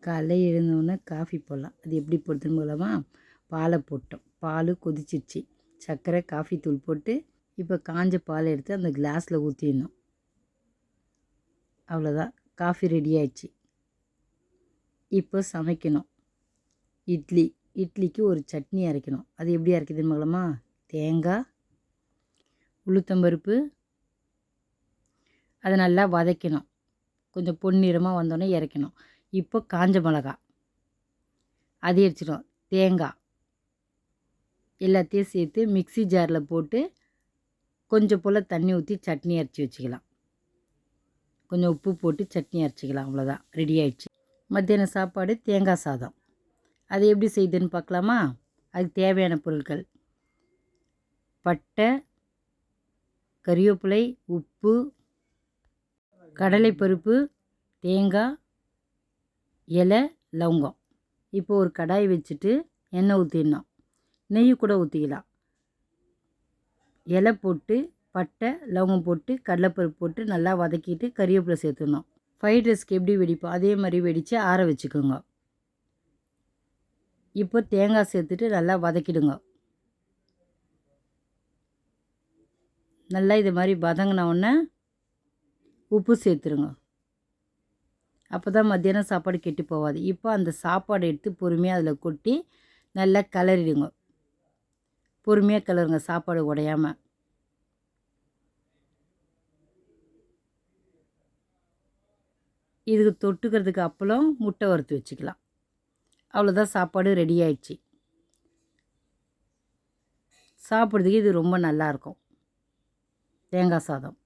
காலைல எழுந்தோடனே காஃபி போடலாம். அது எப்படி போடுறதுன்னு போகலாமா? பாலை போட்டோம், பால் கொதிச்சிருச்சு, சர்க்கரை காஃபி தூள் போட்டு இப்போ காஞ்ச பால் எடுத்து அந்த கிளாஸில் ஊற்றிடணும். அவ்வளோதான், காஃபி ரெடி ஆயிடுச்சு. இப்போ சமைக்கணும். இட்லிக்கு ஒரு சட்னி அரைக்கணும். அது எப்படி அரைக்குதுன்னு பார்க்கலாமா? தேங்காய், உளுத்தம்பருப்பு, அதை நல்லா வதக்கணும். கொஞ்சம் பொன்னிறமாக வந்தோடனே இறக்கணும். இப்போ காஞ்ச மிளகா அதை அரைச்சிடும். தேங்காய் எல்லாத்தையும் சேர்த்து மிக்ஸி ஜாரில் போட்டு கொஞ்சம் போல் தண்ணி ஊற்றி சட்னி அரைச்சி வச்சுக்கலாம். கொஞ்சம் உப்பு போட்டு சட்னி அரைச்சிக்கலாம். அவ்வளோதான், ரெடி ஆயிடுச்சு. மத்தியானம் சாப்பாடு தேங்காய் சாதம். அது எப்படி செய்யுதுன்னு பார்க்கலாமா? அதுக்கு தேவையான பொருட்கள்: பட்டை, கறிவேப்பிலை, உப்பு, கடலைப்பருப்பு, தேங்காய், இலை, லவங்கம். இப்போ ஒரு கடாய் வச்சுட்டு எண்ணெய் ஊற்றிடணும். நெய் கூட ஊற்றிக்கலாம். இலை போட்டு, பட்டை, லவங்கம் போட்டு, கடலைப்பருப்பு போட்டு நல்லா வதக்கிட்டு கறிவேப்பிலை சேர்த்துடணும். ஃப்ரைட் ரைஸ்க்கு எப்படி வெடிப்போம் அதே மாதிரி வெடித்து ஆற வச்சுக்கோங்க. இப்போ தேங்காய் சேர்த்துட்டு நல்லா வதக்கிடுங்க. நல்லா இது மாதிரி வதங்கின உடனே உப்பு சேர்த்துருங்க. அப்போ தான் மத்தியானம் சாப்பாடு கெட்டு போகாது. இப்போ அந்த சாப்பாடை எடுத்து பொறுமையாக அதில் கொட்டி நல்லா கிளறிடுங்க. பொறுமையாக கிளறுங்க, சாப்பாடு உடையாமல். இதுக்கு தொட்டுக்கிறதுக்கு அப்பளம், முட்டை வறுத்து வச்சுக்கலாம். அவ்வளோதான், சாப்பாடு ரெடி ஆயிடுச்சு. சாப்பிட்றதுக்கு இது ரொம்ப நல்லாயிருக்கும், தேங்காய் சாதம்.